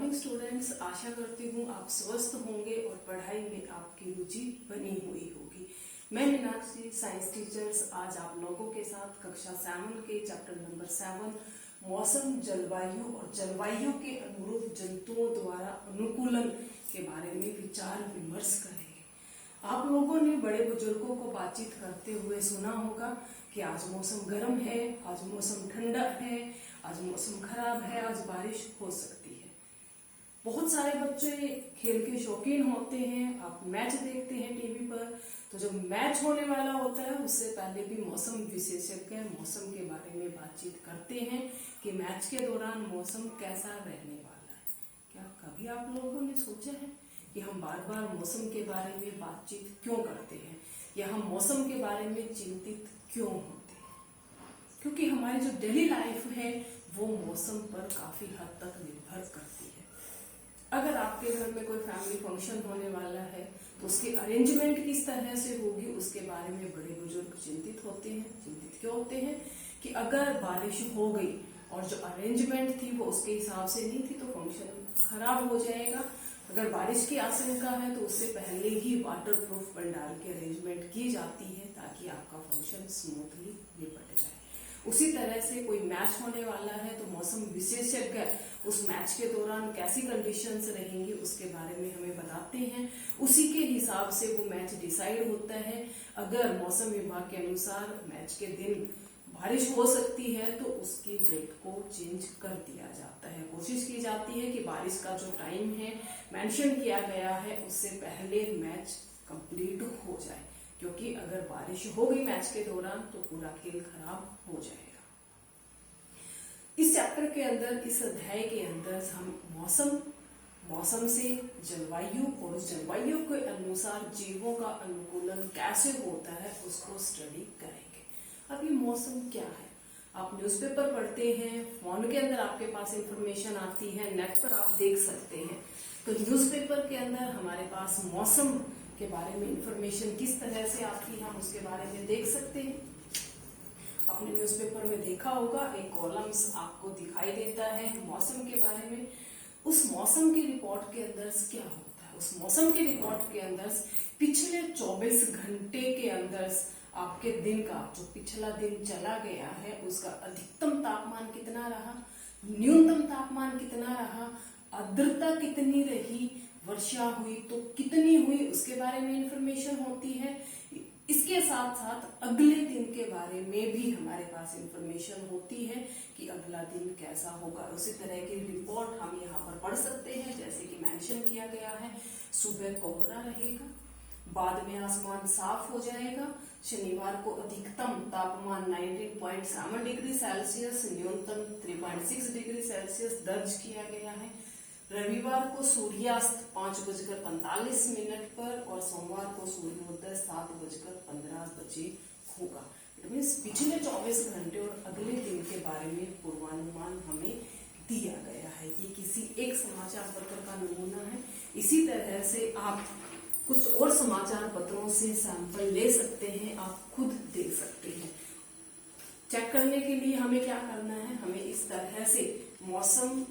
Morning students, आशा करती हूँ आप स्वस्थ होंगे और पढ़ाई में आपकी रुचि बनी हुई होगी। मैं मीनाक्षी, साइंस टीचर्स, आज आप लोगों के साथ कक्षा 7 के चैप्टर नंबर 7 मौसम, जलवायु और जलवायु के अनुरूप जंतुओं द्वारा अनुकूलन के बारे में विचार विमर्श करेंगे। आप लोगों ने बड़े बुजुर्गों को बातचीत करते हुए सुना होगा कि आज मौसम गर्म है, आज मौसम ठंडा है, आज मौसम खराब है, आज बारिश हो सकती है। बहुत सारे बच्चे खेल के शौकीन होते हैं, आप मैच देखते हैं टीवी पर, तो जब मैच होने वाला होता है उससे पहले भी मौसम विशेषज्ञ मौसम के बारे में बातचीत करते हैं कि मैच के दौरान मौसम कैसा रहने वाला है। क्या कभी आप लोगों ने सोचा है कि हम बार बार मौसम के बारे में बातचीत क्यों करते हैं या हम मौसम के बारे में चिंतित क्यों होते हैं? क्योंकि हमारी जो डेली लाइफ है वो मौसम पर काफी हद तक निर्भर करती है। अगर आपके घर में कोई फैमिली फंक्शन होने वाला है तो उसकी अरेंजमेंट किस तरह से होगी उसके बारे में बड़े बुजुर्ग चिंतित होते हैं। चिंतित क्यों होते हैं कि अगर बारिश हो गई और जो अरेंजमेंट थी वो उसके हिसाब से नहीं थी तो फंक्शन खराब हो जाएगा। अगर बारिश की आशंका है तो उससे पहले ही वाटर प्रूफ पंडाल की अरेंजमेंट की जाती है ताकि आपका फंक्शन स्मूथली निपट जाए। उसी तरह से कोई मैच होने वाला है तो मौसम विशेषज्ञ उस मैच के दौरान कैसी कंडीशंस रहेंगी उसके बारे में हमें बताते हैं। उसी के हिसाब से वो मैच डिसाइड होता है। अगर मौसम विभाग के अनुसार मैच के दिन बारिश हो सकती है तो उसकी डेट को चेंज कर दिया जाता है। कोशिश की जाती है कि बारिश का जो टाइम है मेंशन किया गया है उससे पहले मैच कंप्लीट हो जाए, क्योंकि अगर बारिश हो गई मैच के दौरान तो पूरा खेल खराब हो जाएगा। इस चैप्टर के अंदर, इस अध्याय के अंदर हम मौसम से जलवायु और उस जलवायु के अनुसार जीवों का अनुकूलन कैसे होता है उसको स्टडी करेंगे। अब ये मौसम क्या है? आप न्यूज़पेपर पढ़ते हैं, फोन के अंदर आपके पास इंफॉर्मेशन आती है, नेट पर आप देख सकते हैं। तो न्यूज़पेपर के अंदर हमारे पास मौसम के बारे में इंफॉर्मेशन किस तरह से आती है हम उसके बारे में देख सकते हैं। आपने न्यूज़पेपर में देखा होगा एक कॉलम्स आपको दिखाई देता है मौसम के बारे में। उस मौसम की रिपोर्ट के अंदर क्या होता है? उस मौसम की रिपोर्ट के अंदर पिछले 24 घंटे के अंदर आपके दिन का जो पिछला दिन चला गया है उसका अधिकतम तापमान कितना रहा, न्यूनतम तापमान कितना रहा, आर्द्रता कितनी रही, वर्षा हुई तो कितनी हुई उसके बारे में इंफॉर्मेशन होती है। इसके साथ साथ अगले दिन के बारे में भी हमारे पास इंफॉर्मेशन होती है कि अगला दिन कैसा होगा। उसी तरह की रिपोर्ट हम यहाँ पर पढ़ सकते हैं, जैसे कि मेंशन किया गया है सुबह कोहरा रहेगा, बाद में आसमान साफ हो जाएगा, शनिवार को अधिकतम तापमान 19.7 डिग्री सेल्सियस, न्यूनतम 3.6 डिग्री सेल्सियस दर्ज किया गया है। रविवार को सूर्यास्त 5:45 पर और सोमवार को सूर्योदय 7:15 होगा। इट मीन्स पिछले 24 घंटे और अगले दिन के बारे में पूर्वानुमान हमें दिया गया है। ये किसी एक समाचार पत्र का नमूना है। इसी तरह से आप कुछ और समाचार पत्रों से सैंपल ले सकते हैं, आप खुद देख सकते हैं। चेक करने के लिए हमें क्या करना है, हमें इस तरह से मौसम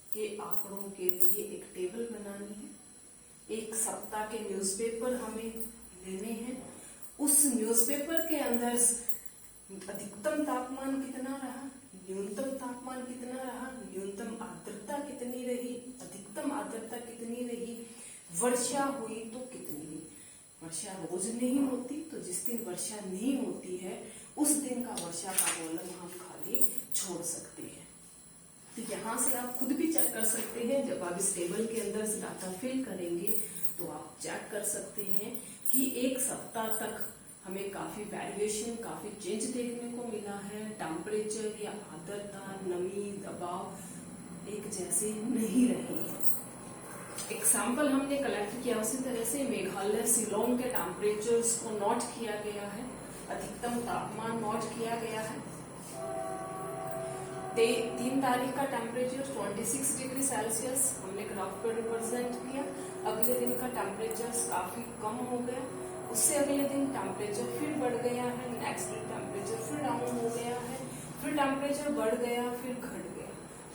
के आंकड़ों के लिए एक टेबल बनानी है। एक सप्ताह के न्यूज़पेपर हमें लेने हैं। उस न्यूज़पेपर के अंदर अधिकतम तापमान कितना रहा, न्यूनतम तापमान कितना रहा, न्यूनतम आर्द्रता कितनी रही, अधिकतम आर्द्रता कितनी रही, वर्षा हुई तो कितनी हुई। वर्षा रोज नहीं होती तो जिस दिन वर्षा नहीं होती है उस दिन का वर्षा का कॉलम हम खाली छोड़ सकते हैं। तो यहाँ से आप खुद भी चेक कर सकते हैं। जब आप इस टेबल के अंदर से डाटा फिल करेंगे तो आप चेक कर सकते हैं कि एक सप्ताह तक हमें काफी वेरिएशन, काफी चेंज देखने को मिला है। टेम्परेचर या आर्द्रता, नमी, दबाव एक जैसे नहीं रहे हैं। एक सैंपल हमने कलेक्ट किया, उसी तरह से मेघालय शिलोंग के टेम्परेचर्स को नोट किया गया है, अधिकतम तापमान नोट किया गया है। 3 तारीख का टेम्परेचर 26 डिग्री सेल्सियस हमने ग्राफ पर रिप्रेजेंट किया। अगले दिन का टेम्परेचर काफी कम हो गया, उससे अगले दिन टेम्परेचर फिर बढ़ गया है, नेक्स्ट दिन टेम्परेचर फिर डाउन हो गया है, फिर टेम्परेचर बढ़ गया, फिर घट गया।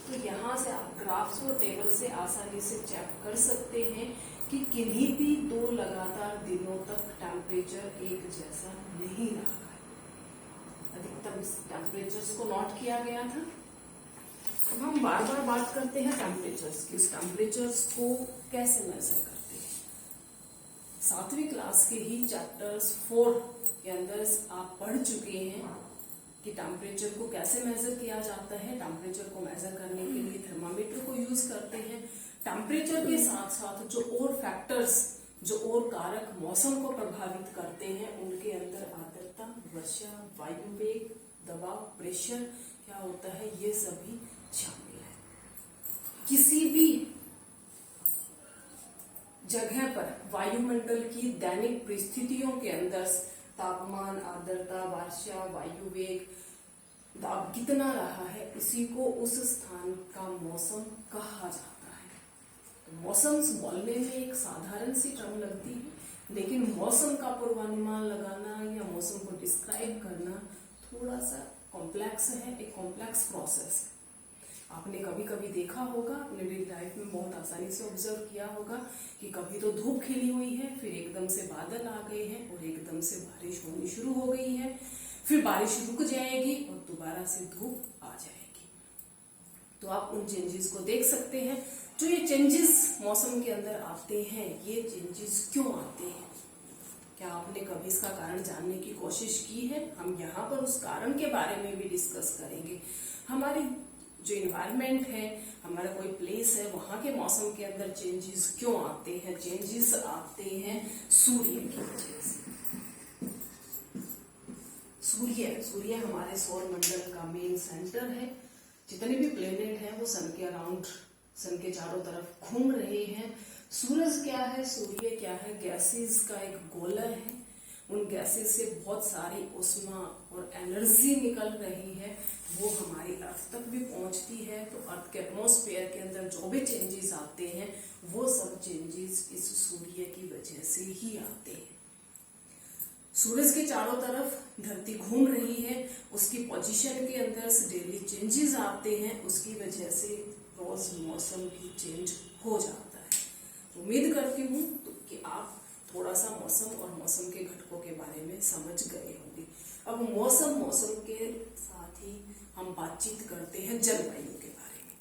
तो यहाँ से आप ग्राफ्स और टेबल से आसानी से चेक कर सकते हैं कि किन्हीं भी 2 लगातार दिनों तक टेम्परेचर एक जैसा नहीं रहा है। अधिकतम टेम्परेचर्स को नोट किया गया था। अब हम बार बार बात करते हैं टेम्परेचर्स की। उस टेम्परेचर्स को कैसे मेजर करते हैं? 7वीं क्लास के ही चैप्टर्स 4 के अंदर आप पढ़ चुके हैं कि टेम्परेचर को कैसे मेजर किया जाता है। टेम्परेचर को मेजर करने के लिए थर्मामीटर को यूज करते हैं। टेम्परेचर के साथ साथ जो और फैक्टर्स, जो और कारक मौसम को प्रभावित करते हैं, उनके अंदर आर्द्रता, वर्षा, वायु वेग, दबाव, प्रेशर क्या होता है, ये सभी शामिल है। किसी भी जगह पर वायुमंडल की दैनिक परिस्थितियों के अंदर तापमान, आर्द्रता, वर्षा, वायु वेग, दाब कितना रहा है, इसी को उस स्थान का मौसम कहा जाता है। तो मौसम बोलने में एक साधारण सी टर्म लगती है, लेकिन मौसम का पूर्वानुमान लगाना या मौसम को डिस्क्राइब करना थोड़ा सा कॉम्प्लेक्स है, एक कॉम्प्लेक्स प्रोसेस है। आपने कभी कभी देखा होगा, अपने डेली लाइफ में बहुत आसानी से ऑब्जर्व किया होगा कि कभी तो धूप खिली हुई है, फिर एकदम से बादल आ गए हैं और एकदम से बारिश होनी शुरू हो गई है, फिर बारिश रुक जाएगी और दोबारा से धूप आ जाएगी। तो आप उन चेंजेस को देख सकते हैं। जो ये चेंजेस मौसम के अंदर आते हैं, ये चेंजेस क्यों आते हैं? क्या आपने कभी इसका कारण जानने की कोशिश की है? हम यहाँ पर उस कारण के बारे में भी डिस्कस करेंगे। हमारी जो इन्वायरमेंट है, हमारा कोई प्लेस है, वहां के मौसम के अंदर चेंजेस क्यों आते हैं? चेंजेस आते हैं सूर्य की वजह से। सूर्य हमारे सौर मंडल का मेन सेंटर है। जितने भी प्लेनेट हैं वो सन के अराउंड, सन के चारों तरफ घूम रहे हैं। सूरज क्या है, सूर्य क्या है? गैसेस का एक गोलर है। उन गैसेस से बहुत सारी ऊष्मा और एनर्जी निकल रही है, वो हमारी अर्थ तक भी पहुंचती है। तो अर्थ के एटमॉस्फेयर के अंदर जो भी चेंजेस आते हैं, वो सब चेंजेस इस सूर्य की वजह से ही आते हैं। सूरज के चारों तरफ धरती घूम रही है, उसकी पोजीशन के अंदर से डेली चेंजेस आते हैं, उसकी वजह से रोज मौसम भी चेंज हो जाता है। उम्मीद करती हूँ कि आप थोड़ा सा मौसम और मौसम के घटकों के बारे में समझ गए होंगे। अब मौसम के साथ ही हम बातचीत करते हैं जलवायु के बारे में।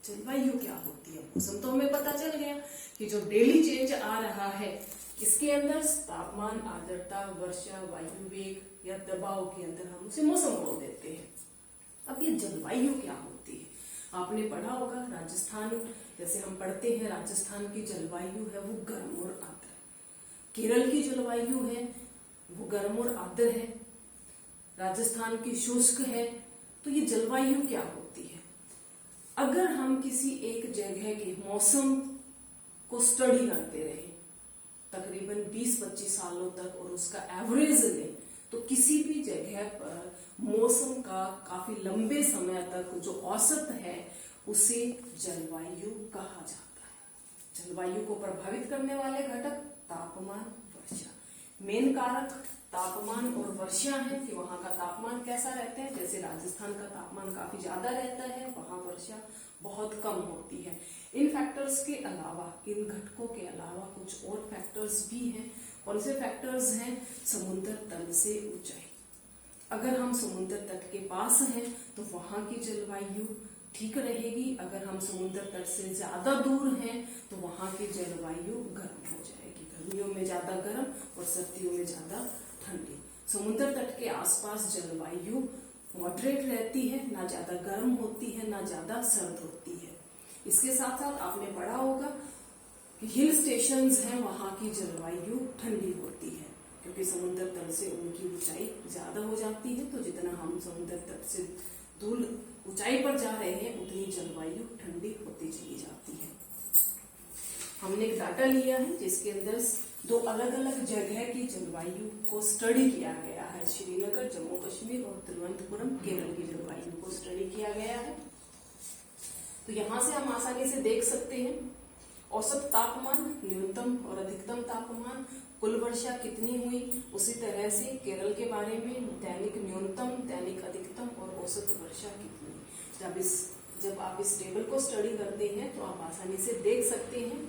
जलवायु क्या होती है? मौसम तो हमें पता चल गया कि जो डेली चेंज आ रहा है, इसके अंदर तापमान, आर्द्रता, वर्षा, वायु वेग या दबाव के अंदर हम उसे मौसम बोल देते हैं। अब ये जलवायु क्या होती है? आपने पढ़ा होगा, राजस्थान, जैसे हम पढ़ते हैं, राजस्थान की जलवायु है वो गर्म और आर्द्र। केरल की जलवायु है वो गर्म और आर्द्र है। राजस्थान की शुष्क है। तो ये जलवायु क्या होती है? अगर हम किसी एक जगह के मौसम को स्टडी करते रहे तकरीबन 20-25 सालों तक और उसका एवरेज लें, तो किसी भी जगह पर मौसम का काफी लंबे समय तक जो औसत है, उसे जलवायु कहा जाता है। जलवायु को प्रभावित करने वाले घटक तापमान, वर्षा। मेन कारक तापमान और वर्षा है कि वहां का तापमान कैसा रहता है। जैसे राजस्थान का तापमान काफी ज्यादा रहता है, वहां वर्षा बहुत कम होती है। इन फैक्टर्स के अलावा, इन घटकों के अलावा कुछ और फैक्टर्स भी हैं। कौन से फैक्टर्स हैं? समुद्र तल से ऊंचाई। अगर हम समुद्र तट के पास हैं तो वहां की जलवायु ठीक रहेगी। अगर हम समुद्र तट से ज्यादा दूर हैं तो वहां की जलवायु गर्म हो जाएगी। गर्मियों में ज्यादा गर्म और सर्दियों में ज्यादा ठंडी। समुद्र तट के आसपास जलवायु मॉडरेट रहती है, ना ज्यादा गर्म होती है ना ज्यादा सर्द होती है। इसके साथ साथ आपने पढ़ा होगा कि हिल स्टेशंस हैं, वहां की जलवायु ठंडी होती है क्योंकि समुद्र तट से उनकी ऊंचाई ज्यादा हो जाती है। तो जितना हम समुद्र तट से दूर ऊंचाई पर जा रहे हैं, उतनी जलवायु ठंडी होती चली जाती है। हमने एक डाटा लिया है जिसके अंदर 2 अलग अलग जगह की जलवायु को स्टडी किया गया है। श्रीनगर जम्मू कश्मीर और तिरुवनंतपुरम केरल की जलवायु को स्टडी किया गया है। तो यहाँ से हम आसानी से देख सकते हैं औसत तापमान, न्यूनतम और अधिकतम तापमान, कुल वर्षा कितनी हुई। उसी तरह से केरल के बारे में दैनिक न्यूनतम, दैनिक अधिकतम और औसत वर्षा कितनी। जब इस जब आप इस टेबल को स्टडी करते हैं तो आप आसानी से देख सकते हैं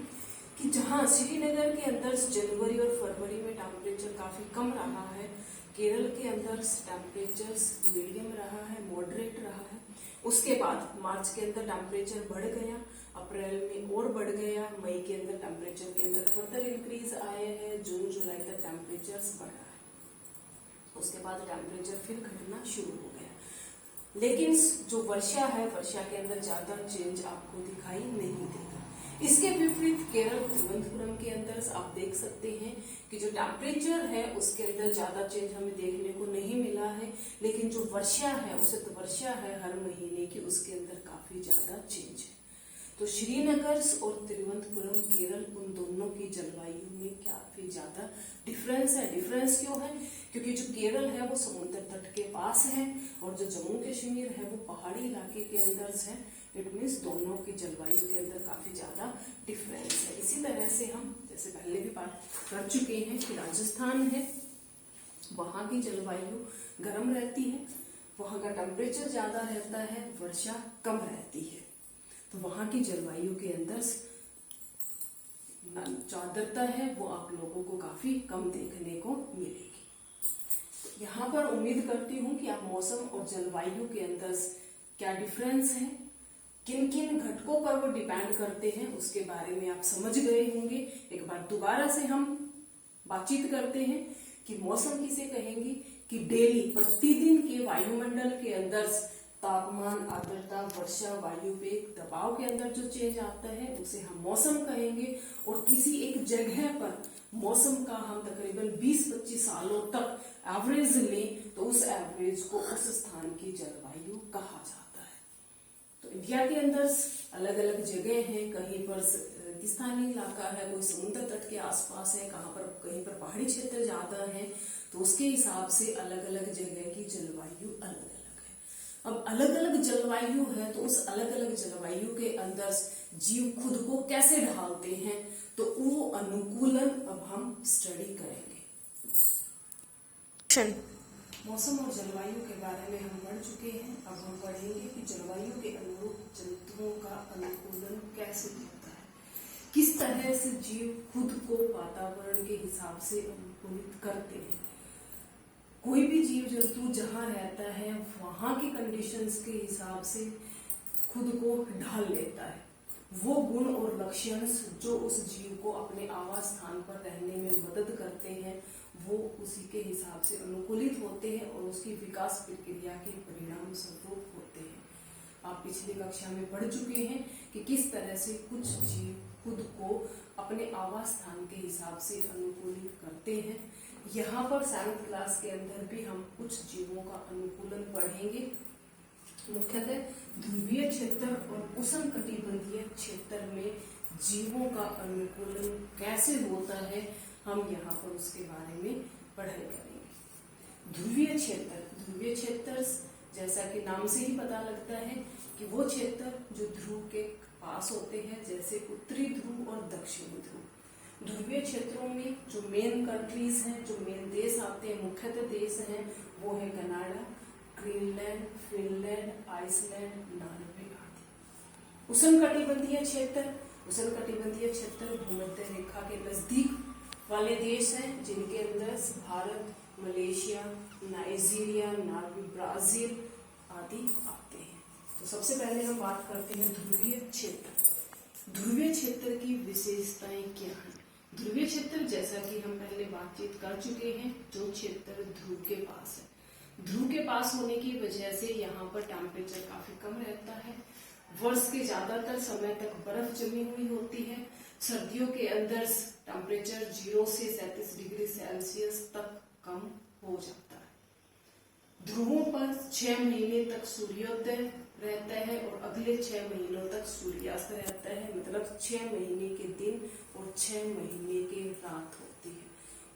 कि जहां श्रीनगर के अंदर जनवरी और फरवरी में टेम्परेचर काफी कम रहा है, केरल के अंदर टेम्परेचर मीडियम रहा है, मॉडरेट रहा है। उसके बाद मार्च के अंदर टेम्परेचर बढ़ गया, अप्रैल में और बढ़ गया, मई के अंदर टेम्परेचर के अंदर फर्दर इंक्रीज आए हैं, जून जुलाई तक टेम्परेचर बढ़ा है। उसके बाद टेम्परेचर फिर घटना शुरू हो गया। लेकिन जो वर्षा है, वर्षा के अंदर ज्यादा चेंज आपको दिखाई नहीं देगा। इसके विपरीत केरल तिरुवनंतपुरम के अंदर आप देख सकते हैं कि जो टेम्परेचर है उसके अंदर ज्यादा चेंज हमें देखने को नहीं मिला है, लेकिन जो वर्षा है, उसे तो वर्षा है हर महीने की, उसके अंदर काफी ज्यादा चेंज है। तो श्रीनगर और तिरुवनंतपुरम केरल, उन दोनों की जलवायु में काफी ज्यादा डिफरेंस है। डिफरेंस क्यों है? क्योंकि जो केरल है वो समुद्र तट के पास है और जो जम्मू कश्मीर है वो पहाड़ी इलाके के अंदर है। इट मीन्स दोनों की जलवायु के अंदर काफी ज्यादा डिफरेंस है। इसी तरह से हम जैसे पहले भी बात कर चुके हैं कि राजस्थान है, वहां की जलवायु गर्म रहती है, वहां का टेम्परेचर ज्यादा रहता है, वर्षा कम रहती है। तो वहां की जलवायु के अंदर जो आर्द्रता है वो आप लोगों को काफी कम देखने को मिलेगी। तो यहाँ पर उम्मीद करती हूँ कि आप मौसम और जलवायु के अंदर क्या डिफरेंस है, किन किन घटकों पर वो डिपेंड करते हैं, उसके बारे में आप समझ गए होंगे। एक बार दोबारा से हम बातचीत करते हैं कि मौसम किसे कहेंगे कि डेली प्रतिदिन के वायुमंडल के अंदर तापमान, आर्द्रता, वर्षा, वायु वेग, दबाव के अंदर जो चेंज आता है उसे हम मौसम कहेंगे। और किसी एक जगह पर मौसम का हम तकरीबन 20-25 सालों तक एवरेज लें तो उस एवरेज को उस स्थान की जलवायु कहा जाता है। तो इंडिया के अंदर अलग अलग जगह हैं, कहीं पर रेगिस्तानी इलाका है, कोई समुद्र तट के आसपास है, कहीं पर पहाड़ी क्षेत्र ज्यादा है, तो उसके हिसाब से अलग अलग जगह की जलवायु अलग अलग है। अब अलग अलग जलवायु है तो उस अलग अलग जलवायु के अंदर जीव खुद को कैसे ढालते हैं, तो वो अनुकूलन अब हम स्टडी करेंगे। मौसम और जलवायु के बारे में हम पढ़ चुके हैं। अब हम पढ़ेंगे कि जलवायु के अनुरूप जंतुओं का अनुकूलन कैसे होता है, किस तरह से जीव खुद को वातावरण के हिसाब से अनुकूलित करते हैं। कोई भी जीव जंतु जहाँ रहता है वहां की कंडीशंस के हिसाब से खुद को ढाल लेता है। वो गुण और लक्षण जो उस जीव को अपने आवास स्थान पर रहने में मदद करते हैं वो उसी के हिसाब से अनुकूलित होते हैं और उसकी विकास प्रक्रिया के परिणाम स्वरूप होते हैं। आप पिछली कक्षा में पढ़ चुके हैं कि किस तरह से कुछ जीव खुद को अपने आवास स्थान के हिसाब से अनुकूलित करते हैं। यहाँ पर 7th क्लास के अंदर भी हम कुछ जीवों का अनुकूलन पढ़ेंगे। मुख्यतः ध्रुवीय क्षेत्र और उष्णकटिबंधीय क्षेत्र में जीवों का अनुकूलन कैसे होता है, हम यहाँ पर उसके बारे में पढ़ाई करेंगे। ध्रुवीय क्षेत्र जैसा कि नाम से ही पता लगता है कि वो क्षेत्र जो ध्रुव के पास होते हैं, जैसे उत्तरी ध्रुव और दक्षिणी ध्रुव। ध्रुवीय क्षेत्रों में जो मेन कंट्रीज हैं, जो मेन देश आते हैं, मुख्यतः देश हैं, वो है Canada, Greenland, Finland, Iceland, Norway आदि। उष्णकटिबंधीय क्षेत्र भूमध्य रेखा के नजदीक वाले देश हैं, जिनके अंदर Bharat, Malaysia, Nigeria, Norway, Brazil आदि आते हैं। तो सबसे पहले हम बात करते हैं ध्रुवीय क्षेत्र। ध्रुवीय क्षेत्र की विशेषताएं क्या हैं? ध्रुवीय क्षेत्र जैसा कि हम पहले बातचीत कर चुके हैं, जो क्षेत्र ध्रुव के पास है। ध्रुव के पास होने की वजह से यहाँ पर टेम्परेचर काफी कम रहता है। वर्ष के ज्यादातर समय तक बर्फ जमी हुई होती है। सर्दियों के अंदर टेम्परेचर 0 से 37 डिग्री सेल्सियस तक कम हो जाता है। ध्रुवों पर 6 महीने तक सूर्योदय रहता है और अगले 6 महीनों तक सूर्यास्त रहता है। मतलब 6 महीने के दिन और 6 महीने की रात होती है।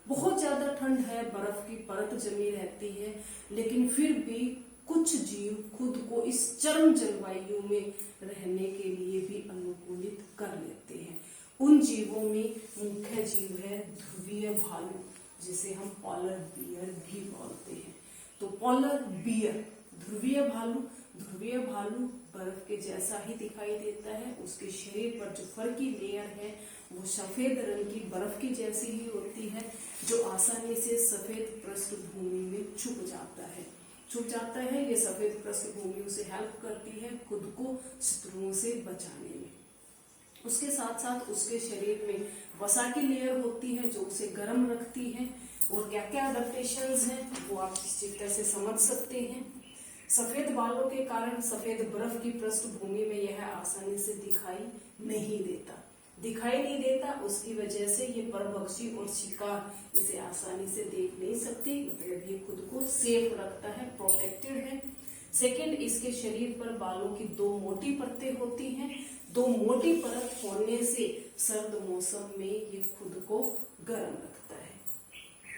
बहुत ज्यादा ठंड है, बर्फ की परत जमी रहती है, लेकिन फिर भी कुछ जीव खुद को इस चरम जलवायु में रहने के लिए भी अनुकूलित कर लेते हैं। उन जीवों में मुख्य जीव है ध्रुवीय भालू, जिसे हम पोलर बियर भी बोलते हैं। तो पोलर बियर, ध्रुवीय भालू ध्रुवीय भालू बर्फ के जैसा ही दिखाई देता है। उसके शरीर पर जो फर की लेयर है वो सफेद रंग की बर्फ की जैसी ही होती है, जो आसानी से सफेद पृष्ठभूमि में छुप जाता है। ये सफेद पृष्ठभूमि उसे हेल्प करती है खुद को शत्रुओं से बचाने में। उसके साथ साथ उसके शरीर में वसा की लेयर होती है जो उसे गर्म रखती है। और क्या क्या अडेप्टेशंस हैं वो आप इस चित्र से समझ सकते हैं। सफेद बालों के कारण सफेद बर्फ की पृष्ठभूमि में यह आसानी से दिखाई नहीं देता। उसकी वजह से ये परभक्षी और शिकार इसे आसानी से देख नहीं सकती, मतलब ये खुद को सेफ रखता है, प्रोटेक्टेड है। सेकंड, इसके शरीर पर बालों की 2 मोटी परतें होती हैं। 2 मोटी परत होने से सर्द मौसम में ये खुद को गर्म रखता है।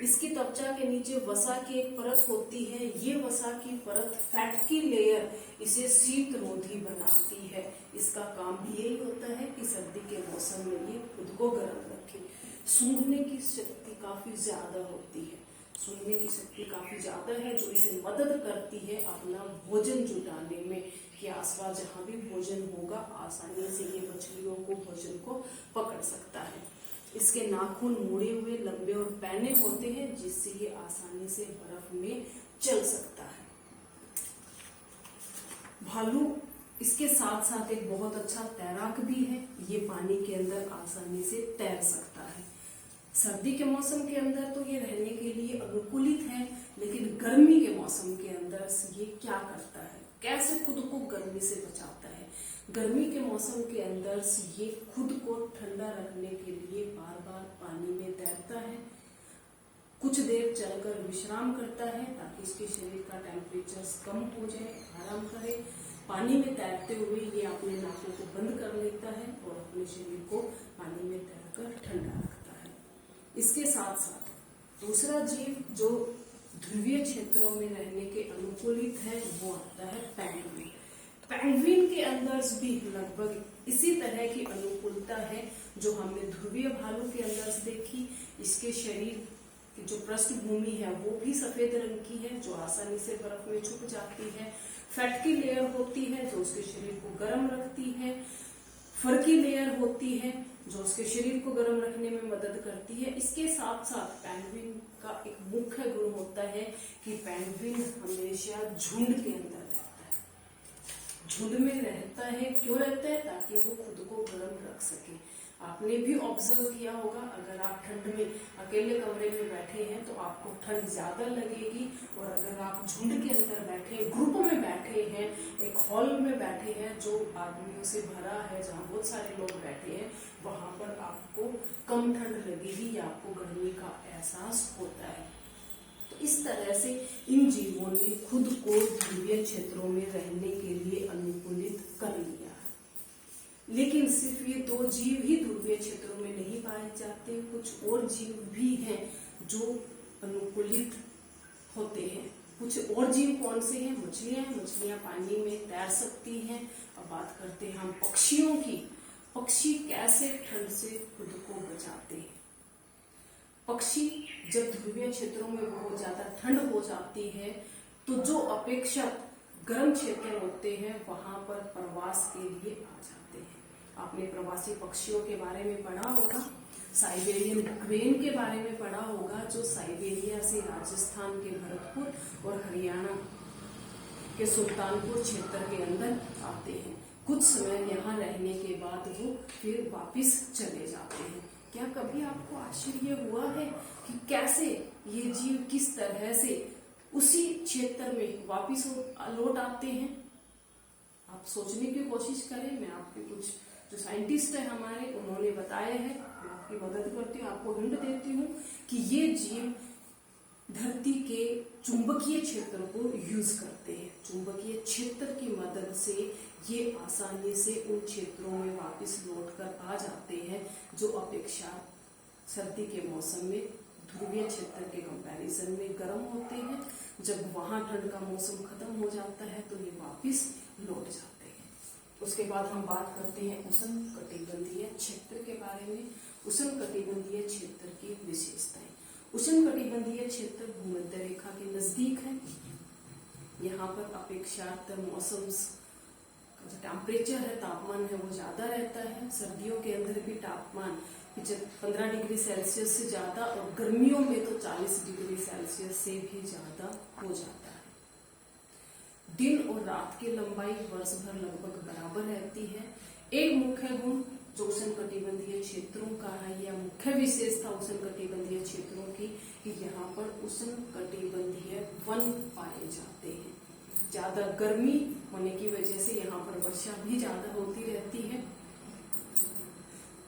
इसकी त्वचा के नीचे वसा की एक परत होती है। ये वसा की परत, फैट की लेयर, इसे शीतरोधी बनाती है। इसका काम भी यही होता है कि सर्दी के मौसम में ये खुद को गर्म रखे। सूंघने की शक्ति काफी ज्यादा होती है, जो इसे मदद करती है अपना भोजन जुटाने में, कि आसपास जहाँ भी भोजन होगा आसानी से ये मछलियों को भोजन को पकड़ सकता है। इसके नाखून मुड़े हुए, लंबे और पैने होते हैं, जिससे ये आसानी से बर्फ में चल सकता है। भालू इसके साथ साथ एक बहुत अच्छा तैराक भी है। ये पानी के अंदर आसानी से तैर सकता है। सर्दी के मौसम के अंदर तो ये रहने के लिए अनुकूलित है, लेकिन गर्मी के मौसम के अंदर ये क्या करता है, कैसे खुद को गर्मी से बचाता है। गर्मी के मौसम के अंदर ये खुद को ठंडा रखने के लिए बार बार पानी में तैरता है। कुछ देर चलकर विश्राम करता है ताकि इसके शरीर का टेम्परेचर कम हो जाए, आराम करे। पानी में तैरते हुए ये अपने नाकों को बंद कर लेता है और अपने शरीर को पानी में तैरकर ठंडा रखता है। इसके साथ साथ दूसरा जीव जो ध्रुवीय क्षेत्रों में रहने के अनुकूलित है वो आता है पेंगुइन। पेंगुइन के अंदर भी लगभग इसी तरह की अनुकूलता है जो हमने ध्रुवीय भालू के अंदर से देखी। इसके शरीर की जो पृष्ठभूमि है वो भी सफेद रंग की है, जो आसानी से बर्फ में छुप जाती है। फैट की लेयर होती है जो उसके शरीर को गर्म रखती है। फर की लेयर होती है जो उसके शरीर को गर्म रखने में मदद करती है। इसके साथ साथ पेंगुइन का एक मुख्य गुण होता है कि पेंगुइन हमेशा झुंड के अंदर रहता है। झुंड में रहता है, क्यों रहता है? ताकि वो खुद को गर्म रख सके। आपने भी ऑब्जर्व किया होगा, अगर आप ठंड में अकेले कमरे में बैठे हैं तो आपको ठंड ज्यादा लगेगी, और अगर आप झुंड के अंदर बैठे, ग्रुप में बैठे हैं, एक हॉल में बैठे हैं जो आदमियों से भरा है, जहाँ बहुत सारे लोग बैठे हैं, वहां पर आपको कम ठंड लगेगी या आपको गर्मी का एहसास होता है। तो इस तरह से इन जीवों ने खुद को ध्रुवीय क्षेत्रों में रहने के लिए अनुकूलित कर लिया। लेकिन सिर्फ ये 2 जीव ही ध्रुवीय क्षेत्रों में नहीं पाए जाते, कुछ और जीव भी हैं जो अनुकूलित होते हैं। कुछ और जीव कौन से हैं? मछलियां पानी में तैर सकती हैं। अब बात करते हैं हम पक्षियों की। पक्षी कैसे ठंड से खुद को बचाते हैं? पक्षी जब ध्रुवीय क्षेत्रों में बहुत ज्यादा ठंड हो जाती है तो जो अपेक्षित गर्म क्षेत्र होते हैं वहां पर प्रवास के लिए आ जाते हैं। आपने प्रवासी पक्षियों के बारे में पढ़ा होगा, साइबेरियन क्रेन के बारे में पढ़ा होगा, जो साइबेरिया से राजस्थान के भरतपुर और हरियाणा के सुल्तानपुर क्षेत्र के अंदर आते हैं। कुछ समय यहाँ रहने के बाद वो फिर वापस चले जाते हैं। क्या कभी आपको आश्चर्य हुआ है कि कैसे ये जीव किस तरह से उसी क्षेत्र में वापस लौट आते हैं? आप सोचने की कोशिश करें। मैं आपके कुछ जो साइंटिस्ट है हमारे, उन्होंने बताया है, मैं आपकी मदद करती हूँ, आपको हिंट देती हूँ कि ये जीव धरती के चुंबकीय क्षेत्र को यूज करते हैं। चुंबकीय क्षेत्र की मदद से ये आसानी से उन क्षेत्रों में वापस लौट कर आ जाते हैं जो अपेक्षा सर्दी के मौसम में ध्रुवीय क्षेत्र के कंपैरिजन में गर्म होते हैं। जब वहां ठंड का मौसम खत्म हो जाता है तो ये वापस लौट जाते हैं। उसके बाद हम बात करते हैं उष्णकटिबंधीय क्षेत्र के बारे में। उष्णकटिबंधीय क्षेत्र की विशेषताएं। उष्णकटिबंधीय क्षेत्र भूमध्य रेखा के नजदीक है। यहाँ पर अपेक्षाकृत मौसम जो टेम्परेचर है, तापमान है, वो ज्यादा रहता है। सर्दियों के अंदर भी तापमान 15 डिग्री सेल्सियस से ज्यादा और गर्मियों में तो 40 डिग्री सेल्सियस से भी ज्यादा हो जाता है। दिन और रात की लंबाई वर्ष भर लगभग बराबर रहती है। एक मुख्य गुण जो उष्णकटिबंधीय क्षेत्रों का है या मुख्य विशेषता उष्णकटिबंधीय क्षेत्रों की, कि यहाँ पर उष्णकटिबंधीय वन पाए जाते हैं। ज्यादा गर्मी होने की वजह से यहाँ पर वर्षा भी ज्यादा होती रहती है।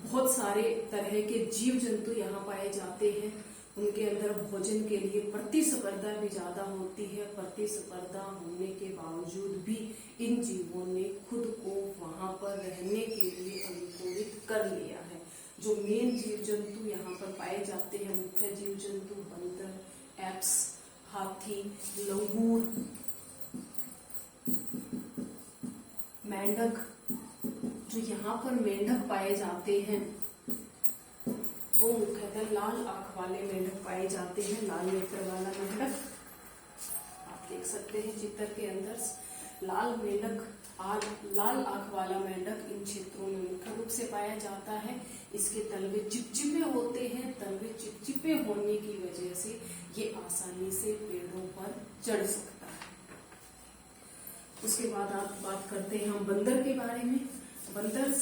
बहुत सारे तरह के जीव जंतु यहाँ पाए जाते हैं। उनके अंदर भोजन के लिए प्रतिस्पर्धा भी ज्यादा होती है। प्रतिस्पर्धा होने के बावजूद भी इन जीवों ने खुद को वहां पर रहने के लिए अनुकूलित कर लिया है। जो मेन जीव जंतु यहाँ पर पाए जाते हैं, मुख्य जीव जंतु बंदर, एप्स, हाथी, लंगूर, मेंढक। जो यहाँ पर मेंढक पाए जाते हैं वो मुख्यतः लाल आंख वाले मेंढक पाए जाते हैं। लाल नेत्र वाला मेंढक आप देख सकते हैं चित्र के अंदर। लाल आंख वाला मेंढक इन क्षेत्रों में मुख्य रूप से पाया जाता है। इसके तलवे चिपचिपे होते हैं। तलवे चिपचिपे होने की वजह से ये आसानी से पेड़ों पर चढ़ सकता है। उसके बाद आप बात करते हैं हम बंदर के बारे में। बंदर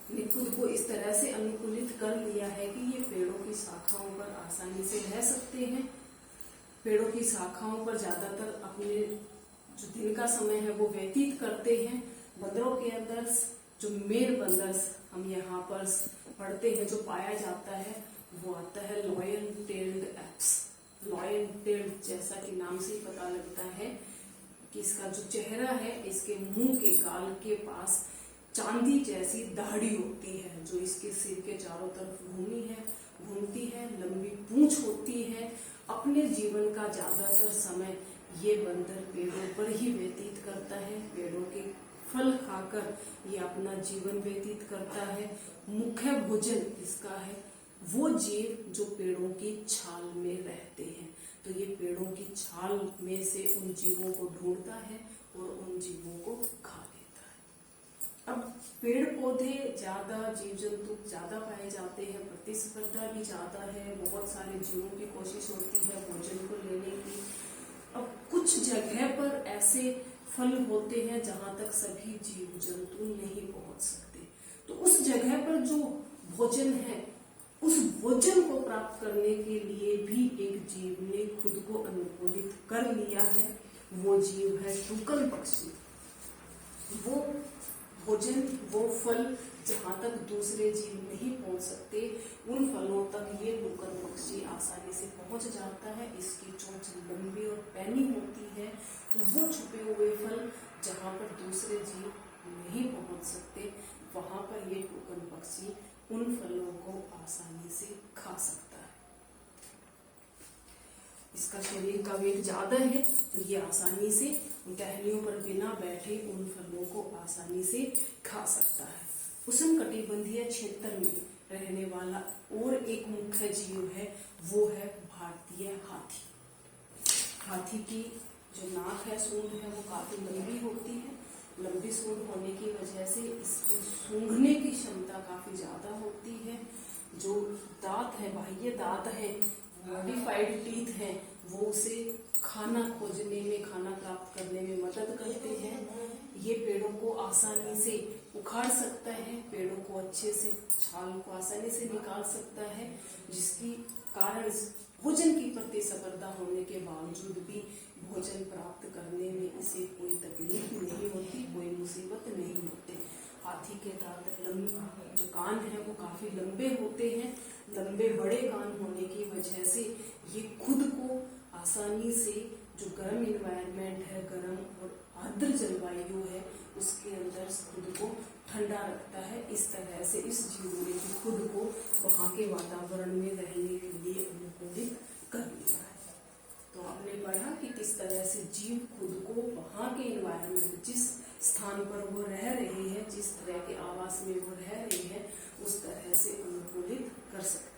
ने खुद को इस तरह से अनुकूलित कर लिया है कि ये पेड़ों की शाखाओं पर आसानी से रह सकते हैं। पेड़ों की शाखाओं पर ज्यादातर अपने जो दिन का समय है वो व्यतीत करते हैं। बंदरों के अंदर जो मेन बंदर हम यहाँ पर पढ़ते हैं जो पाया जाता है वो आता है lion tailed apps. Lion tailed जैसा कि नाम से ही पता लगता है कि इसका जो चेहरा है, इसके मुंह के गाल के पास चांदी जैसी दाढ़ी होती है जो इसके सिर के चारों तरफ घूमती है। लंबी पूंछ होती है। अपने जीवन का ज्यादातर समय ये बंदर पेड़ों पर ही व्यतीत करता है। पेड़ों के फल खाकर ये अपना जीवन व्यतीत करता है। मुख्य भोजन इसका है वो जीव जो पेड़ों की छाल में रहते हैं। तो ये पेड़ों की छाल में से उन जीवों को ढूंढता है और उन जीवों को खा लेता है। अब पेड़ पौधे ज्यादा, जीव जंतु ज्यादा पाए जाते हैं। प्रतिस्पर्धा भी ज्यादा है। बहुत सारे जीवों की कोशिश होती है भोजन को लेने की। अब कुछ जगह पर ऐसे फल होते हैं जहां तक सभी जीव जंतु नहीं पहुंच सकते। तो उस जगह पर जो भोजन है, उस भोजन को प्राप्त करने के लिए भी एक जीव ने खुद को अनुकूलित कर लिया है। वो जीव है टुकन पक्षी। वो भोजन, वो फल जहां तक दूसरे जीव नहीं पहुंच सकते, उन फलों तक ये टुकन पक्षी आसानी से पहुंच जाता है। इसकी चोंच लंबी और पैनी होती है। तो वो छुपे हुए फल जहां पर दूसरे जीव नहीं पहुंच सकते, वहां पर ये टुकन पक्षी उन फलों को आसानी से खा सकता है। इसका शरीर का वेट ज्यादा है तो ये आसानी से टहनियों पर बिना बैठे उन फलों को आसानी से खा सकता है। उष्णकटिबंधीय क्षेत्र में रहने वाला और एक मुख्य जीव है वो है भारतीय हाथी। हाथी की जो नाक है, सूंड है, वो काफी लंबी होती है। लंबी सूंड होने की वजह से इसकी सूंघने की क्षमता काफी ज्यादा होती है। जो दांत है, बाह्य दांत है, मॉडिफाइड टीथ है, वो उसे खाना खोजने में, खाना प्राप्त करने में मदद करते हैं। ये पेड़ों को आसानी से उखाड़ सकता है। पेड़ों को अच्छे से, छाल को आसानी से निकाल सकता है, जिसकी कारण भोजन की प्रतिस्पर्धा होने के बावजूद भी भोजन प्राप्त करने में इसे कोई तकलीफ नहीं होती, कोई मुसीबत नहीं होती। हाथी के दांत लंबे, जो कान है वो काफी लंबे होते हैं। लंबे बड़े कान होने की वजह से ये खुद को आसानी से, जो गर्म इन्वायरमेंट है, गर्म और आर्द्र जलवायु है, उसके अंदर खुद को ठंडा रखता है। इस तरह से इस जीव ने भी खुद को वहां के वातावरण में रहने के लिए अनुकूलित कर लिया है। तो आपने पढ़ा कि किस तरह से जीव खुद को वहां के इन्वायरमेंट, जिस स्थान पर वो रह रहे हैं, जिस तरह के आवास में वो रह रहे हैं, उस तरह से अनुकूलित कर सकते हैं।